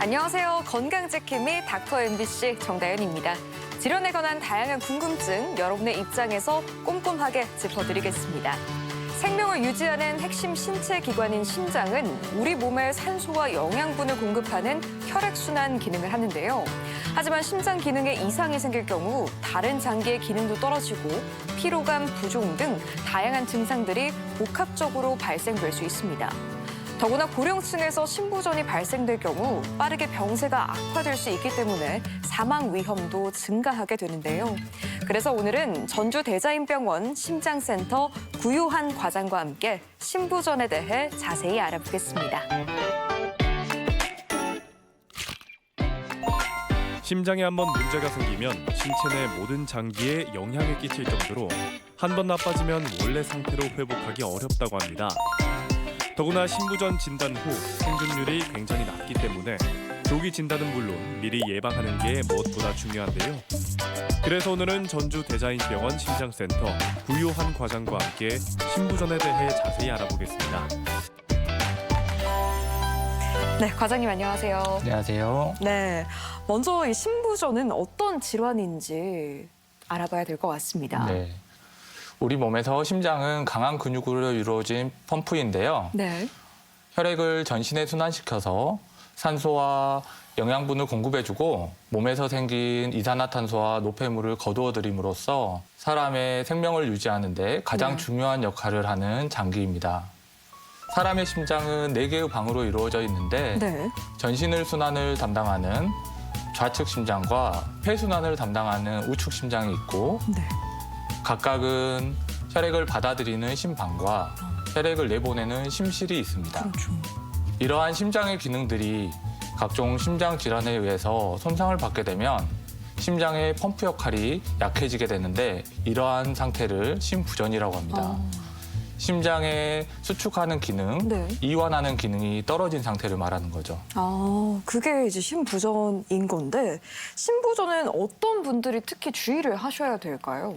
안녕하세요. 건강지킴이 닥터 MBC 정다연입니다. 질환에 관한 다양한 궁금증 여러분의 입장에서 꼼꼼하게 짚어드리겠습니다. 생명을 유지하는 핵심 신체 기관인 심장은 우리 몸에 산소와 영양분을 공급하는 혈액순환 기능을 하는데요. 하지만 심장 기능에 이상이 생길 경우 다른 장기의 기능도 떨어지고 피로감, 부종 등 다양한 증상들이 복합적으로 발생될 수 있습니다. 더구나 고령층에서 심부전이 발생될 경우 빠르게 병세가 악화될 수 있기 때문에 사망 위험도 증가하게 되는데요. 그래서 오늘은 전주대자인병원 심장센터 구유한 과장과 함께 심부전에 대해 자세히 알아보겠습니다. 심장에 한번 문제가 생기면 신체 내 모든 장기에 영향을 끼칠 정도로 한 번 나빠지면 원래 상태로 회복하기 어렵다고 합니다. 더구나 심부전 진단 후 생존율이 굉장히 낮기 때문에 조기 진단은 물론 미리 예방하는 게 무엇보다 중요한데요. 그래서 오늘은 전주대자인병원 심장센터 구유한 과장과 함께 심부전에 대해 자세히 알아보겠습니다. 네, 과장님 안녕하세요. 안녕하세요. 네, 먼저 이 심부전은 어떤 질환인지 알아봐야 될 것 같습니다. 네. 우리 몸에서 심장은 강한 근육으로 이루어진 펌프인데요. 네. 혈액을 전신에 순환시켜서 산소와 영양분을 공급해주고 몸에서 생긴 이산화탄소와 노폐물을 거두어들임으로써 사람의 생명을 유지하는 데 가장 중요한 역할을 하는 장기입니다. 사람의 심장은 4개의 방으로 이루어져 있는데 전신을 순환을 담당하는 좌측 심장과 폐순환을 담당하는 우측 심장이 있고 각각은 혈액을 받아들이는 심방과 혈액을 내보내는 심실이 있습니다. 이러한 심장의 기능들이 각종 심장 질환에 의해서 손상을 받게 되면 심장의 펌프 역할이 약해지게 되는데 이러한 상태를 심부전이라고 합니다. 심장의 수축하는 기능, 이완하는 기능이 떨어진 상태를 말하는 거죠. 그게 이제 심부전인 건데 심부전은 어떤 분들이 특히 주의를 하셔야 될까요?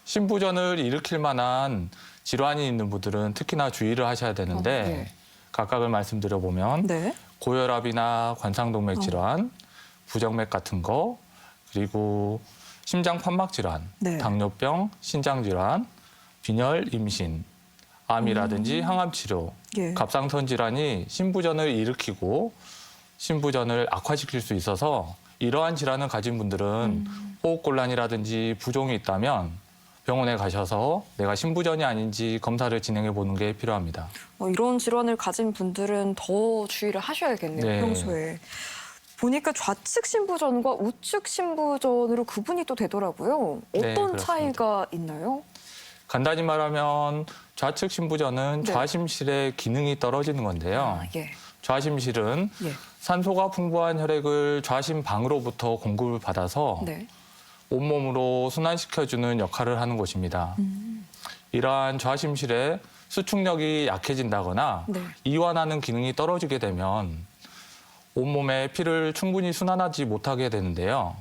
심부전을 일으킬 만한 질환이 있는 분들은 특히나 주의를 하셔야 되는데 각각을 말씀드려보면 고혈압이나 관상동맥 질환, 부정맥 같은 거, 그리고 심장 판막 질환, 당뇨병, 신장 질환, 빈혈, 임신, 암이라든지 항암 치료, 갑상선 질환이 심부전을 일으키고 심부전을 악화시킬 수 있어서 이러한 질환을 가진 분들은 호흡곤란이라든지 부종이 있다면 병원에 가셔서 내가 심부전이 아닌지 검사를 진행해 보는 게 필요합니다. 이런 질환을 가진 분들은 더 주의를 하셔야겠네요, 평소에. 보니까 좌측 심부전과 우측 심부전으로 구분이 또 되더라고요. 어떤 차이가 있나요? 간단히 말하면 좌측 심부전은 좌심실의 기능이 떨어지는 건데요. 좌심실은 산소가 풍부한 혈액을 좌심방으로부터 공급을 받아서 온몸으로 순환시켜주는 역할을 하는 곳입니다. 이러한 좌심실의 수축력이 약해진다거나 이완하는 기능이 떨어지게 되면 온몸에 피를 충분히 순환하지 못하게 되는데요.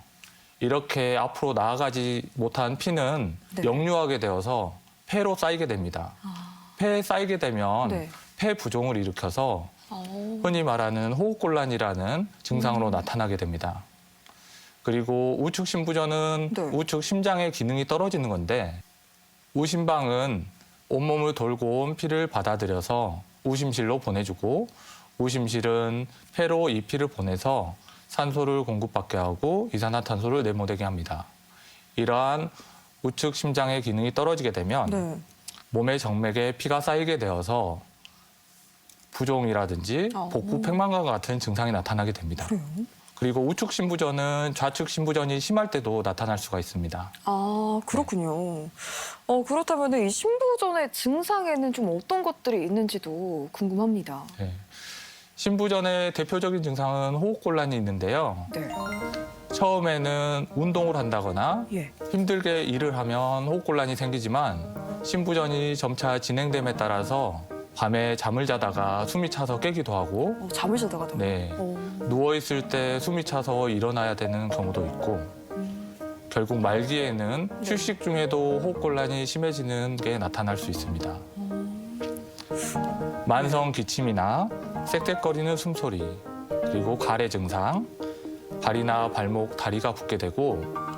이렇게 앞으로 나아가지 못한 피는 역류하게 되어서 폐로 쌓이게 됩니다. 폐에 쌓이게 되면 폐 부종을 일으켜서 흔히 말하는 호흡곤란이라는 증상으로 나타나게 됩니다. 그리고 우측 심부전은 우측 심장의 기능이 떨어지는 건데 우심방은 온몸을 돌고 온 피를 받아들여서 우심실로 보내주고 우심실은 폐로 이 피를 보내서 산소를 공급받게 하고 이산화탄소를 내보내게 합니다. 이러한 우측 심장의 기능이 떨어지게 되면 몸의 정맥에 피가 쌓이게 되어서 부종이라든지 복부 팽만과 같은 증상이 나타나게 됩니다. 그리고 우측 심부전은 좌측 심부전이 심할 때도 나타날 수가 있습니다. 그렇군요. 그렇다면 이 심부전의 증상에는 좀 어떤 것들이 있는지도 궁금합니다. 심부전의 대표적인 증상은 호흡곤란이 있는데요. 처음에는 운동을 한다거나 힘들게 일을 하면 호흡곤란이 생기지만 심부전이 점차 진행됨에 따라서 밤에 잠을 자다가 숨이 차서 깨기도 하고 잠을 자다가도? 누워있을 때 숨이 차서 일어나야 되는 경우도 있고 결국 말기에는 휴식 중에도 호흡곤란이 심해지는 게 나타날 수 있습니다. 만성 기침이나 쌕쌕거리는 숨소리, 그리고 가래 증상, 발이나 발목, 다리가 붓게 되고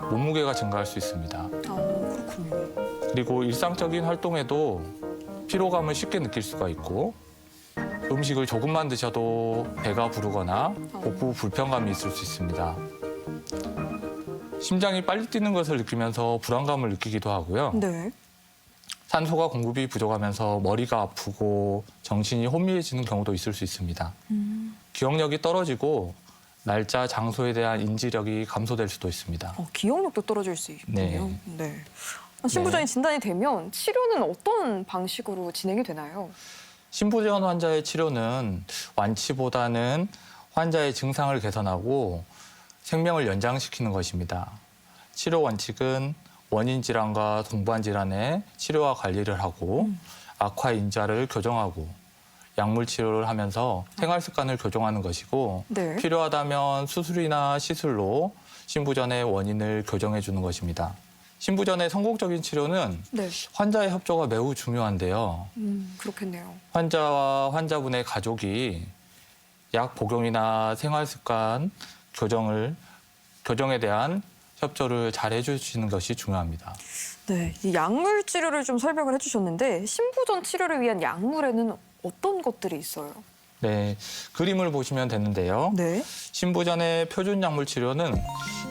몸무게가 증가할 수 있습니다. 그렇군요. 그리고 일상적인 활동에도 피로감을 쉽게 느낄 수가 있고 음식을 조금만 드셔도 배가 부르거나 복부 불편감이 있을 수 있습니다. 심장이 빨리 뛰는 것을 느끼면서 불안감을 느끼기도 하고요. 네. 산소가 공급이 부족하면서 머리가 아프고 정신이 혼미해지는 경우도 있을 수 있습니다. 기억력이 떨어지고 날짜, 장소에 대한 인지력이 감소될 수도 있습니다. 기억력도 떨어질 수 있군요. 네. 신부전이 네. 진단이 되면 치료는 어떤 방식으로 진행이 되나요? 신부전 환자의 치료는 완치보다는 환자의 증상을 개선하고 생명을 연장시키는 것입니다. 치료 원칙은 원인 질환과 동반 질환의 치료와 관리를 하고 악화 인자를 교정하고 약물 치료를 하면서 생활 습관을 교정하는 것이고 네. 필요하다면 수술이나 시술로 신부전의 원인을 교정해 주는 것입니다. 신부전의 성공적인 치료는 네. 환자의 협조가 매우 중요한데요. 그렇겠네요. 환자와 환자분의 가족이 약 복용이나 생활 습관 교정에 대한 협조를 잘 해주시는 것이 중요합니다. 네, 이 약물 치료를 좀 설명을 해주셨는데 신부전 치료를 위한 약물에는 어떤 것들이 있어요? 네, 그림을 보시면 되는데요. 네. 신부전의 표준 약물 치료는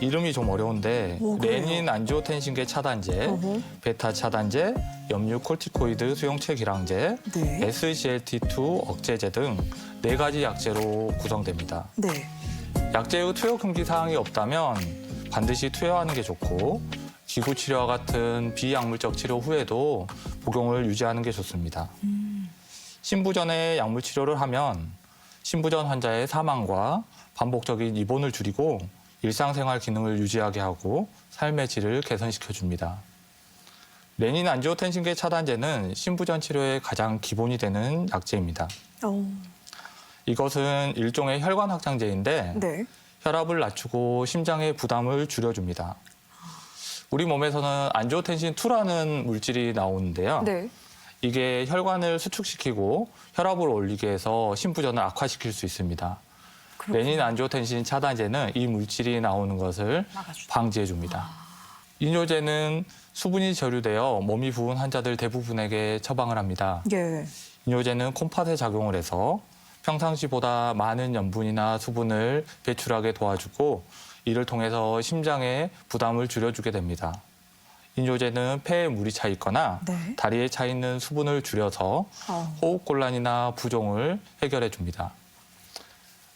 이름이 좀 어려운데 그래요? 레닌 안지오텐신계 차단제, 어허. 베타 차단제, 염류 코르티코이드 수용체 기량제, 네. SGLT2 억제제 등 4가지 약제로 구성됩니다. 네. 약제의 투여 금기 사항이 없다면 반드시 투여하는 게 좋고 기구 치료와 같은 비약물적 치료 후에도 복용을 유지하는 게 좋습니다. 신부전에 약물 치료를 하면 신부전 환자의 사망과 반복적인 입원을 줄이고 일상생활 기능을 유지하게 하고 삶의 질을 개선시켜 줍니다. 레닌 안지오텐신계 차단제는 신부전 치료의 가장 기본이 되는 약제입니다. 이것은 일종의 혈관 확장제인데 네. 혈압을 낮추고 심장의 부담을 줄여줍니다. 우리 몸에서는 안지오텐신2라는 물질이 나오는데요. 네. 이게 혈관을 수축시키고 혈압을 올리게 해서 신부전을 악화시킬 수 있습니다. 그렇군요. 레닌 안지오텐신 차단제는 이 물질이 나오는 것을 막아주죠. 방지해 줍니다. 이뇨제는 수분이 저류되어 몸이 부은 환자들 대부분에게 처방을 합니다. 예. 이뇨제는 콩팥에 작용을 해서 평상시보다 많은 염분이나 수분을 배출하게 도와주고 이를 통해서 심장의 부담을 줄여주게 됩니다. 이뇨제는 폐에 물이 차 있거나 네. 다리에 차 있는 수분을 줄여서 호흡곤란이나 부종을 해결해 줍니다.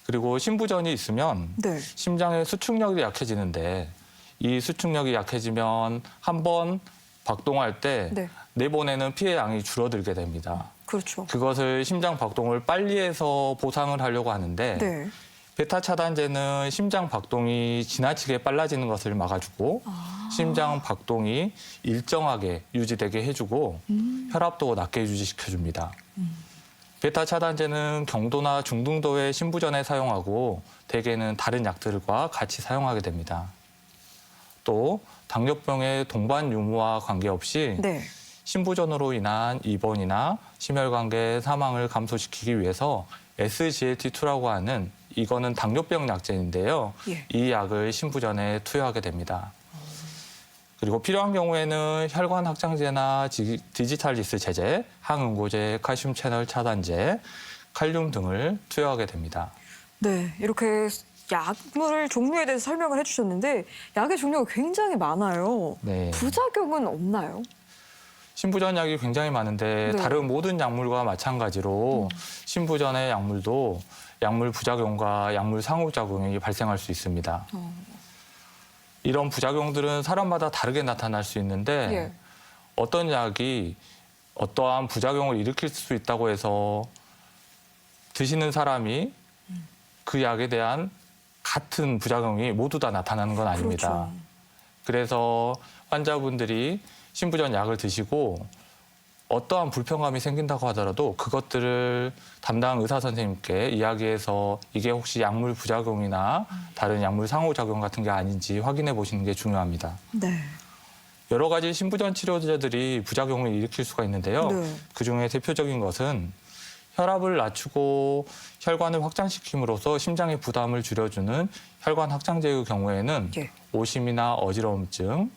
그리고 신부전이 있으면 네. 심장의 수축력이 약해지는데 이 수축력이 약해지면 한 번 박동할 때 네. 내보내는 피의 양이 줄어들게 됩니다. 그렇죠. 그것을 심장 박동을 빨리 해서 보상을 하려고 하는데 네. 베타 차단제는 심장 박동이 지나치게 빨라지는 것을 막아주고 심장 박동이 일정하게 유지되게 해주고 혈압도 낮게 유지시켜줍니다. 베타 차단제는 경도나 중등도의 신부전에 사용하고 대개는 다른 약들과 같이 사용하게 됩니다. 또 당뇨병의 동반 유무와 관계없이 네. 신부전으로 인한 입원이나 심혈관계 사망을 감소시키기 위해서 SGLT2라고 하는 이거는 당뇨병 약제인데요. 예. 이 약을 신부전에 투여하게 됩니다. 그리고 필요한 경우에는 혈관 확장제나 디지탈리스 제제, 항응고제, 칼슘 채널 차단제, 칼륨 등을 투여하게 됩니다. 네. 이렇게 약물 종류에 대해서 설명을 해주셨는데 약의 종류가 굉장히 많아요. 네. 부작용은 없나요? 신부전 약이 굉장히 많은데 네. 다른 모든 약물과 마찬가지로 신부전의 약물도 약물 부작용과 약물 상호작용이 발생할 수 있습니다. 이런 부작용들은 사람마다 다르게 나타날 수 있는데 예. 어떤 약이 어떠한 부작용을 일으킬 수 있다고 해서 드시는 사람이 그 약에 대한 같은 부작용이 모두 다 나타나는 건 아닙니다. 그렇죠. 그래서 환자분들이 신부전 약을 드시고 어떠한 불편감이 생긴다고 하더라도 그것들을 담당 의사 선생님께 이야기해서 이게 혹시 약물 부작용이나 다른 약물 상호작용 같은 게 아닌지 확인해 보시는 게 중요합니다. 네. 여러 가지 신부전 치료제들이 부작용을 일으킬 수가 있는데요. 네. 그중에 대표적인 것은 혈압을 낮추고 혈관을 확장시킴으로써 심장의 부담을 줄여주는 혈관 확장제의 경우에는 예. 오심이나 어지러움증,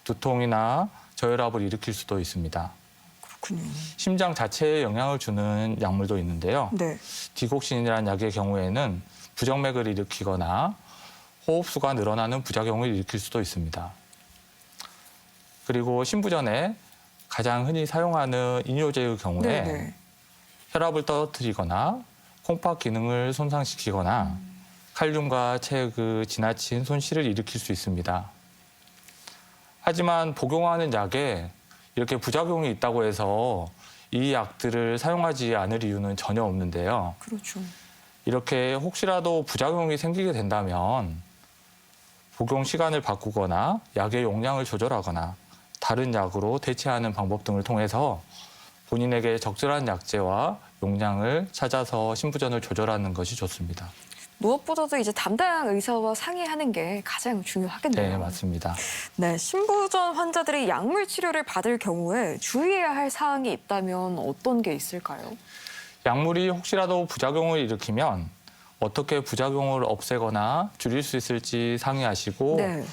두통이나 저혈압을 일으킬 수도 있습니다. 그렇군요. 심장 자체에 영향을 주는 약물도 있는데요. 네. 디곡신이라는 약의 경우에는 부정맥을 일으키거나 호흡수가 늘어나는 부작용을 일으킬 수도 있습니다. 그리고 신부전에 가장 흔히 사용하는 이뇨제의 경우에 네. 혈압을 떨어뜨리거나 콩팥 기능을 손상시키거나 칼륨과 체액의 지나친 손실을 일으킬 수 있습니다. 하지만 복용하는 약에 이렇게 부작용이 있다고 해서 이 약들을 사용하지 않을 이유는 전혀 없는데요. 그렇죠. 이렇게 혹시라도 부작용이 생기게 된다면 복용 시간을 바꾸거나 약의 용량을 조절하거나 다른 약으로 대체하는 방법 등을 통해서 본인에게 적절한 약제와 용량을 찾아서 신부전을 조절하는 것이 좋습니다. 무엇보다도 이제 담당 의사와 상의하는 게 가장 중요하겠네요. 네, 맞습니다. 네, 신부전 환자들이 약물 치료를 받을 경우에 주의해야 할 사항이 있다면 어떤 게 있을까요? 약물이 혹시라도 부작용을 일으키면 어떻게 부작용을 없애거나 줄일 수 있을지 상의하시고 네.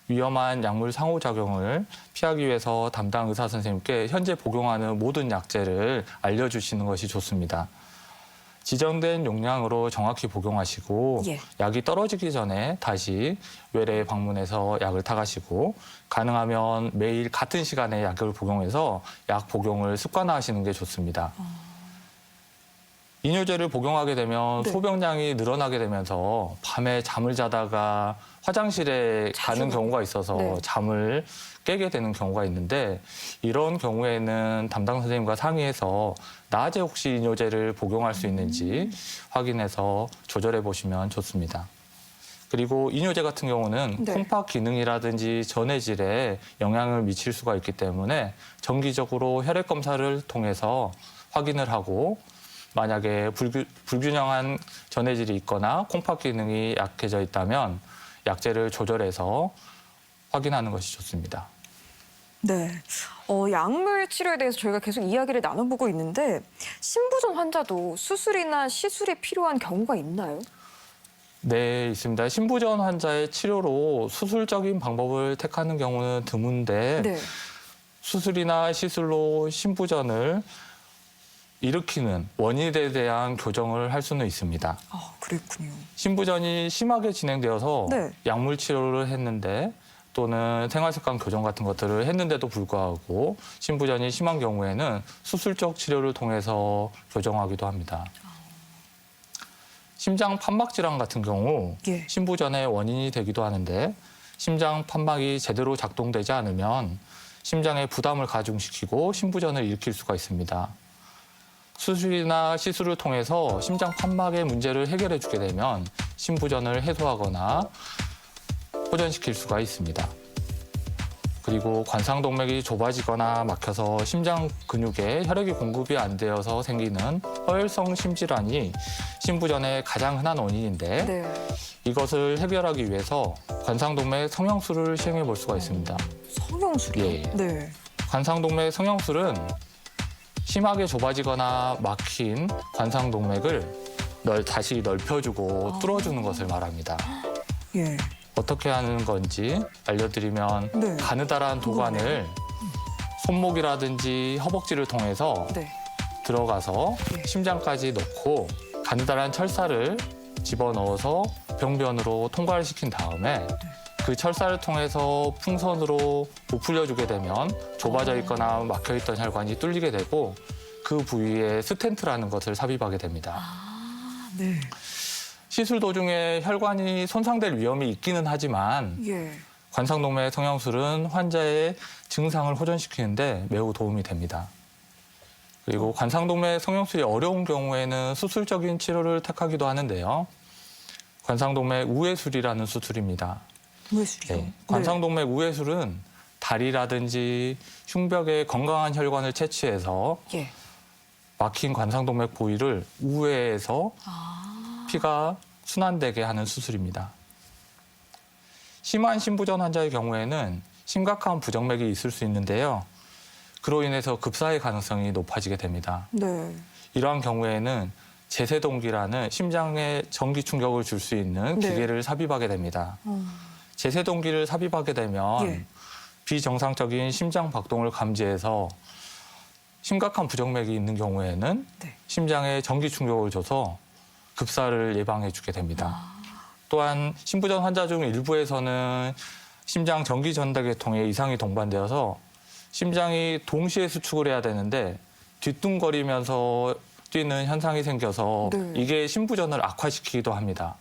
위험한 약물 상호작용을 피하기 위해서 담당 의사 선생님께 현재 복용하는 모든 약제를 알려주시는 것이 좋습니다. 지정된 용량으로 정확히 복용하시고 예. 약이 떨어지기 전에 다시 외래에 방문해서 약을 타가시고 가능하면 매일 같은 시간에 약을 복용해서 약 복용을 습관화하시는 게 좋습니다. 이뇨제를 복용하게 되면 네. 소변량이 늘어나게 되면서 밤에 잠을 자다가 화장실에 자주 가는 경우가 있어서 네. 잠을 깨게 되는 경우가 있는데 이런 경우에는 담당 선생님과 상의해서 낮에 혹시 이뇨제를 복용할 수 있는지 확인해서 조절해 보시면 좋습니다. 그리고 이뇨제 같은 경우는 네. 콩팥 기능이라든지 전해질에 영향을 미칠 수가 있기 때문에 정기적으로 혈액 검사를 통해서 확인을 하고 만약에 불균형한 전해질이 있거나 콩팥 기능이 약해져 있다면 약제를 조절해서 확인하는 것이 좋습니다. 네. 약물 치료에 대해서 저희가 계속 이야기를 나눠보고 있는데 신부전 환자도 수술이나 시술이 필요한 경우가 있나요? 네, 있습니다. 신부전 환자의 치료로 수술적인 방법을 택하는 경우는 드문데 네. 수술이나 시술로 신부전을 일으키는 원인에 대한 교정을 할 수는 있습니다. 아, 그랬군요. 신부전이 심하게 진행되어서 네. 약물 치료를 했는데 또는 생활습관 교정 같은 것들을 했는데도 불구하고 신부전이 심한 경우에는 수술적 치료를 통해서 교정하기도 합니다. 심장 판막 질환 같은 경우 예. 신부전의 원인이 되기도 하는데 심장 판막이 제대로 작동되지 않으면 심장의 부담을 가중시키고 신부전을 일으킬 수가 있습니다. 수술이나 시술을 통해서 심장 판막의 문제를 해결해 주게 되면 신부전을 해소하거나 호전시킬 수가 있습니다. 그리고 관상동맥이 좁아지거나 막혀서 심장 근육에 혈액이 공급이 안 되어서 생기는 허혈성 심질환이 신부전의 가장 흔한 원인인데 네. 이것을 해결하기 위해서 관상동맥 성형술을 시행해 볼 수가 있습니다. 성형술이요? 예. 네. 관상동맥 성형술은 심하게 좁아지거나 막힌 관상동맥을 다시 넓혀주고 뚫어주는 것을 말합니다. 예. 어떻게 하는 건지 알려드리면 네. 가느다란 도관을 손목이라든지 허벅지를 통해서 네. 들어가서 예. 심장까지 넣고 가느다란 철사를 집어넣어서 병변으로 통과를 시킨 다음에 그 철사를 통해서 풍선으로 부풀려주게 되면 좁아져 있거나 막혀있던 혈관이 뚫리게 되고 그 부위에 스텐트라는 것을 삽입하게 됩니다. 아, 네. 시술 도중에 혈관이 손상될 위험이 있기는 하지만 예. 관상동맥 성형술은 환자의 증상을 호전시키는데 매우 도움이 됩니다. 그리고 관상동맥 성형술이 어려운 경우에는 수술적인 치료를 택하기도 하는데요. 관상동맥 우회술이라는 수술입니다. 무예술이요? 네. 관상동맥 우회술은 다리라든지 흉벽에 건강한 혈관을 채취해서 예. 막힌 관상동맥 부위를 우회해서 피가 순환되게 하는 수술입니다. 심한 신부전 환자의 경우에는 심각한 부정맥이 있을 수 있는데요. 그로 인해서 급사의 가능성이 높아지게 됩니다. 네. 이러한 경우에는 제세동기라는 심장에 전기 충격을 줄 수 있는 네. 기계를 삽입하게 됩니다. 제세동기를 삽입하게 되면 예. 비정상적인 심장 박동을 감지해서 심각한 부정맥이 있는 경우에는 네. 심장에 전기 충격을 줘서 급사를 예방해주게 됩니다. 또한 심부전 환자 중 일부에서는 심장 전기 전달계통에 이상이 동반되어서 심장이 동시에 수축을 해야 되는데 뒤뚱거리면서 뛰는 현상이 생겨서 네. 이게 심부전을 악화시키기도 합니다.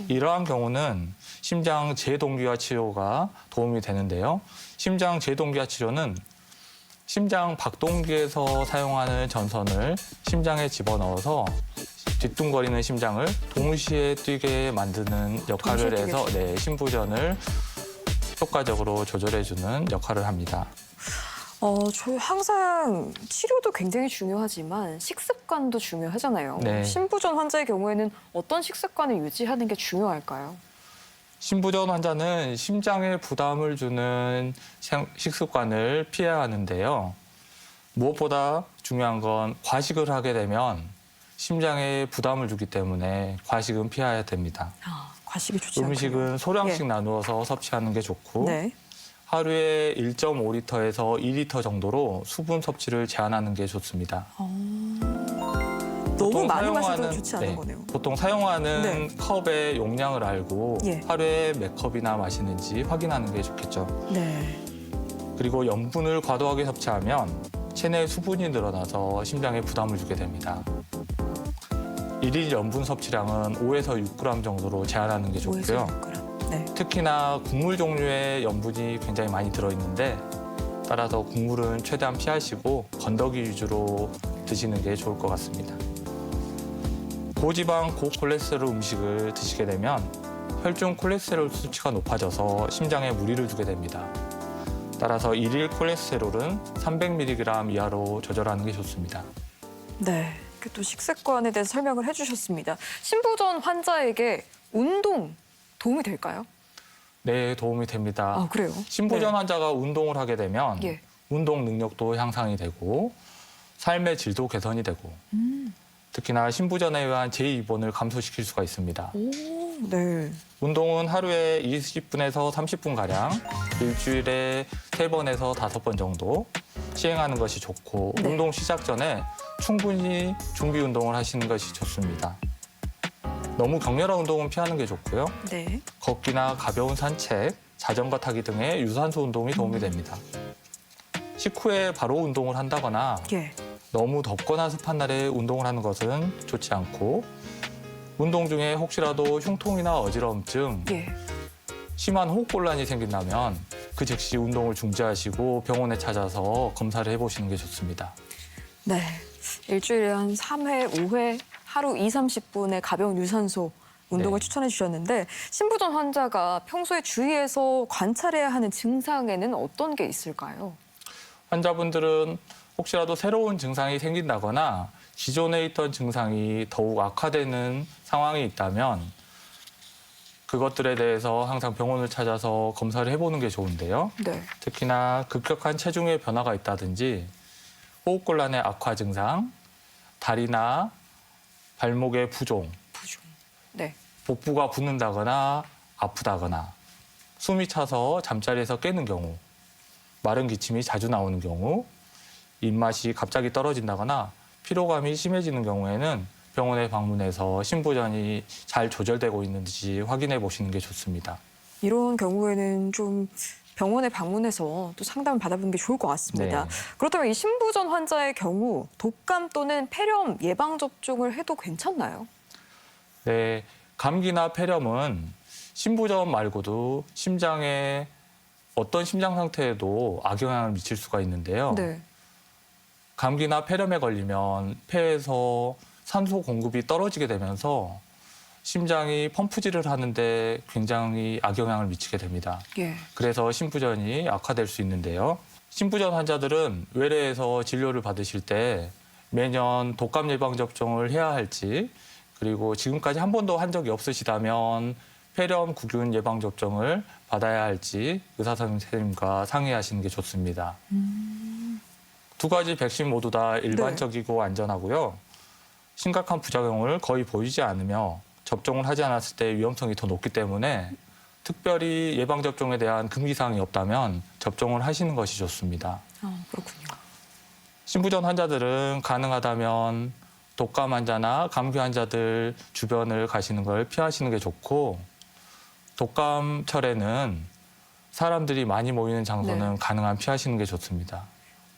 이러한 경우는 심장 재동기화 치료가 도움이 되는데요. 심장 재동기화 치료는 심장 박동기에서 사용하는 전선을 심장에 집어넣어서 뒤뚱거리는 심장을 동시에 뛰게 만드는 역할을 동시에 해서 심부전을 효과적으로 조절해주는 역할을 합니다. 저 항상 치료도 굉장히 중요하지만 식습관도 중요하잖아요. 네. 심부전 환자의 경우에는 어떤 식습관을 유지하는 게 중요할까요? 심부전 환자는 심장에 부담을 주는 식습관을 피해야 하는데요. 무엇보다 중요한 건 과식을 하게 되면 심장에 부담을 주기 때문에 과식은 피해야 됩니다. 과식이 좋지 않군요. 음식은 소량씩 예. 나누어서 섭취하는 게 좋고 네. 하루에 1.5리터에서 2리터 정도로 수분 섭취를 제한하는 게 좋습니다. 너무 많이 사용하는- 마셔도 좋지 않은 네, 거네요. 보통 사용하는 네. 컵의 용량을 알고 예. 하루에 몇 컵이나 마시는지 확인하는 게 좋겠죠. 네. 그리고 염분을 과도하게 섭취하면 체내 수분이 늘어나서 심장에 부담을 주게 됩니다. 일일 염분 섭취량은 5에서 6g 정도로 제한하는 게 5에서 좋고요. 6g. 네. 특히나 국물 종류의 염분이 굉장히 많이 들어있는데 따라서 국물은 최대한 피하시고 건더기 위주로 드시는 게 좋을 것 같습니다. 고지방, 고콜레스테롤 음식을 드시게 되면 혈중 콜레스테롤 수치가 높아져서 심장에 무리를 주게 됩니다. 따라서 일일 콜레스테롤은 300mg 이하로 조절하는 게 좋습니다. 네. 이렇게 또 식습관에 대해서 설명을 해주셨습니다. 심부전 환자에게 운동 도움이 될까요? 네, 도움이 됩니다. 아, 그래요? 심부전 네. 환자가 운동을 하게 되면 예. 운동 능력도 향상이 되고 삶의 질도 개선이 되고 특히나 심부전에 의한 재입원을 감소시킬 수가 있습니다. 오, 네. 운동은 하루에 20분에서 30분가량 일주일에 3번에서 5번 정도 시행하는 것이 좋고 네. 운동 시작 전에 충분히 준비 운동을 하시는 것이 좋습니다. 너무 격렬한 운동은 피하는 게 좋고요. 네. 걷기나 가벼운 산책, 자전거 타기 등의 유산소 운동이 도움이 됩니다. 식후에 바로 운동을 한다거나 예. 너무 덥거나 습한 날에 운동을 하는 것은 좋지 않고 운동 중에 혹시라도 흉통이나 어지러움증, 예. 심한 호흡곤란이 생긴다면 그 즉시 운동을 중지하시고 병원에 찾아서 검사를 해보시는 게 좋습니다. 네. 일주일에 한 3회, 5회 하루 2, 30분의 가벼운 유산소 운동을 네. 추천해 주셨는데 심부전 환자가 평소에 주의해서 관찰해야 하는 증상에는 어떤 게 있을까요? 환자분들은 혹시라도 새로운 증상이 생긴다거나 기존에 있던 증상이 더욱 악화되는 상황이 있다면 그것들에 대해서 항상 병원을 찾아서 검사를 해보는 게 좋은데요. 네. 특히나 급격한 체중의 변화가 있다든지 호흡곤란의 악화 증상, 다리나 발목의 부종, 부종. 네. 복부가 붓는다거나 아프다거나 숨이 차서 잠자리에서 깨는 경우, 마른 기침이 자주 나오는 경우, 입맛이 갑자기 떨어진다거나 피로감이 심해지는 경우에는 병원에 방문해서 심부전이 잘 조절되고 있는지 확인해 보시는 게 좋습니다. 이런 경우에는 좀 병원에 방문해서 또 상담을 받아보는 게 좋을 것 같습니다. 네. 그렇다면 이 심부전 환자의 경우 독감 또는 폐렴 예방 접종을 해도 괜찮나요? 네, 감기나 폐렴은 심부전 말고도 심장에 어떤 심장 상태에도 악영향을 미칠 수가 있는데요. 네. 감기나 폐렴에 걸리면 폐에서 산소 공급이 떨어지게 되면서 심장이 펌프질을 하는데 굉장히 악영향을 미치게 됩니다. 예. 그래서 심부전이 악화될 수 있는데요. 심부전 환자들은 외래에서 진료를 받으실 때 매년 독감 예방 접종을 해야 할지 그리고 지금까지 한 번도 한 적이 없으시다면 폐렴 구균 예방 접종을 받아야 할지 의사 선생님과 상의하시는 게 좋습니다. 두 가지 백신 모두 다 일반적이고 안전하고요. 심각한 부작용을 거의 보이지 않으며 접종을 하지 않았을 때 위험성이 더 높기 때문에 특별히 예방접종에 대한 금기사항이 없다면 접종을 하시는 것이 좋습니다. 그렇군요. 신부전 환자들은 가능하다면 독감 환자나 감기 환자들 주변을 가시는 걸 피하시는 게 좋고, 독감철에는 사람들이 많이 모이는 장소는 가능한 피하시는 게 좋습니다.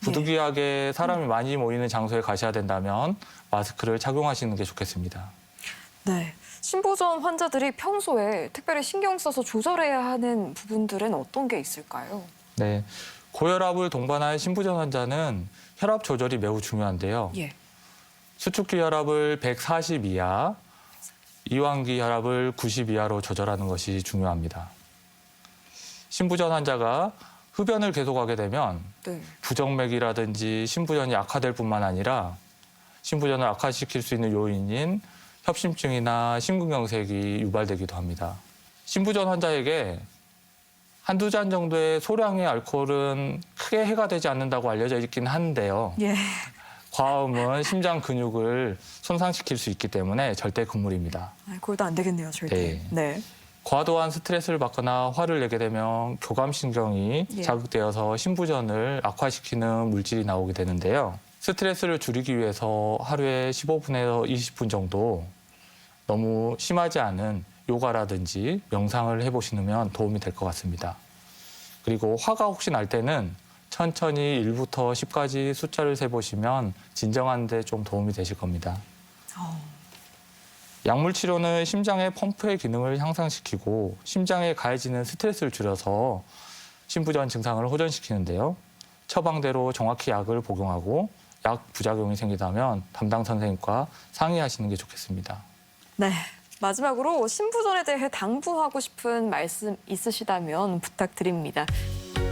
부득이하게 사람이 많이 모이는 장소에 가셔야 된다면 마스크를 착용하시는 게 좋겠습니다. 네. 신부전 환자들이 평소에 특별히 신경 써서 조절해야 하는 부분들은 어떤 게 있을까요? 네, 고혈압을 동반한 신부전 환자는 혈압 조절이 매우 중요한데요. 예. 수축기 혈압을 140 이하, 이완기 혈압을 90 이하로 조절하는 것이 중요합니다. 신부전 환자가 흡연을 계속하게 되면 부정맥이라든지 신부전이 악화될 뿐만 아니라 신부전을 악화시킬 수 있는 요인인 협심증이나 심근경색이 유발되기도 합니다. 신부전 환자에게 한두 잔 정도의 소량의 알코올은 크게 해가 되지 않는다고 알려져 있긴 한데요. 과음은 심장 근육을 손상시킬 수 있기 때문에 절대 금물입니다. 알코올도 안 되겠네요, 절대. 네. 과도한 스트레스를 받거나 화를 내게 되면 교감신경이 자극되어서 신부전을 악화시키는 물질이 나오게 되는데요. 스트레스를 줄이기 위해서 하루에 15분에서 20분 정도 너무 심하지 않은 요가라든지 명상을 해보시면 도움이 될 것 같습니다. 그리고 화가 혹시 날 때는 천천히 1부터 10까지 숫자를 세보시면 진정하는 데 좀 도움이 되실 겁니다. 약물 치료는 심장의 펌프의 기능을 향상시키고 심장에 가해지는 스트레스를 줄여서 신부전 증상을 호전시키는데요. 처방대로 정확히 약을 복용하고 약 부작용이 생기다면 담당 선생님과 상의하시는 게 좋겠습니다. 네. 마지막으로 신부전에 대해 당부하고 싶은 말씀 있으시다면 부탁드립니다.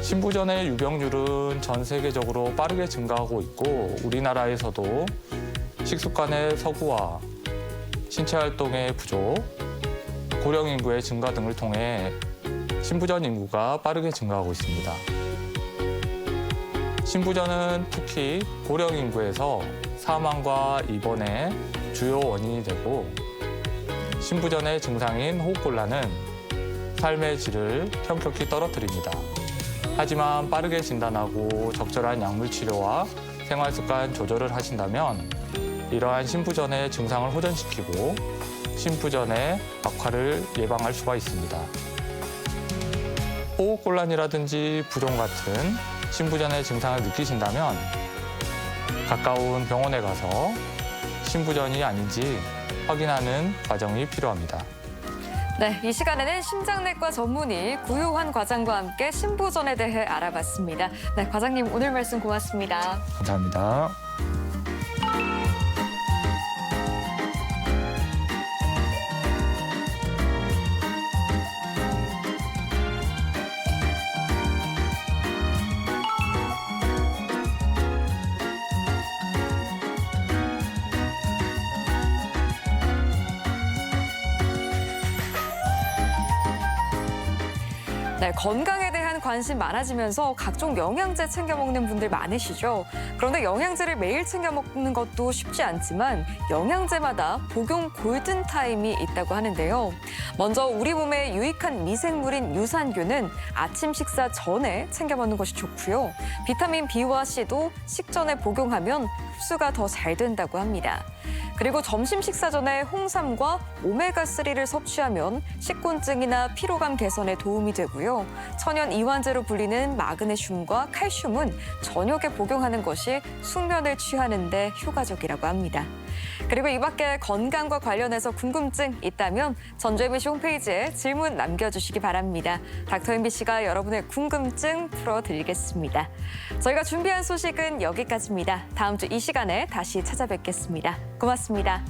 신부전의 유병률은 전 세계적으로 빠르게 증가하고 있고 우리나라에서도 식습관의 서구화, 신체 활동의 부족, 고령 인구의 증가 등을 통해 신부전 인구가 빠르게 증가하고 있습니다. 신부전은 특히 고령 인구에서 사망과 입원의 주요 원인이 되고 신부전의 증상인 호흡곤란은 삶의 질을 현격히 떨어뜨립니다. 하지만 빠르게 진단하고 적절한 약물 치료와 생활습관 조절을 하신다면 이러한 신부전의 증상을 호전시키고 신부전의 악화를 예방할 수가 있습니다. 호흡곤란이라든지 부종 같은 신부전의 증상을 느끼신다면 가까운 병원에 가서 신부전이 아닌지 확인하는 과정이 필요합니다. 네, 이 시간에는 심장내과 전문의 구효환 과장과 함께 신부전에 대해 알아봤습니다. 네, 과장님 오늘 말씀 고맙습니다. 감사합니다. 네, 건강에 대한 관심 많아지면서 각종 영양제 챙겨 먹는 분들 많으시죠. 그런데 영양제를 매일 챙겨 먹는 것도 쉽지 않지만 영양제마다 복용 골든타임이 있다고 하는데요. 먼저 우리 몸에 유익한 미생물인 유산균은 아침 식사 전에 챙겨 먹는 것이 좋고요. 비타민 B와 C도 식전에 복용하면 흡수가 더 잘 된다고 합니다. 그리고 점심 식사 전에 홍삼과 오메가3를 섭취하면 식곤증이나 피로감 개선에 도움이 되고요. 천연 이완제로 불리는 마그네슘과 칼슘은 저녁에 복용하는 것이 숙면을 취하는 데 효과적이라고 합니다. 그리고 이 밖에 건강과 관련해서 궁금증 있다면 전주 MBC 홈페이지에 질문 남겨주시기 바랍니다. 닥터 MBC가 여러분의 궁금증 풀어드리겠습니다. 저희가 준비한 소식은 여기까지입니다. 다음 주 이 시간에 다시 찾아뵙겠습니다. 고맙습니다.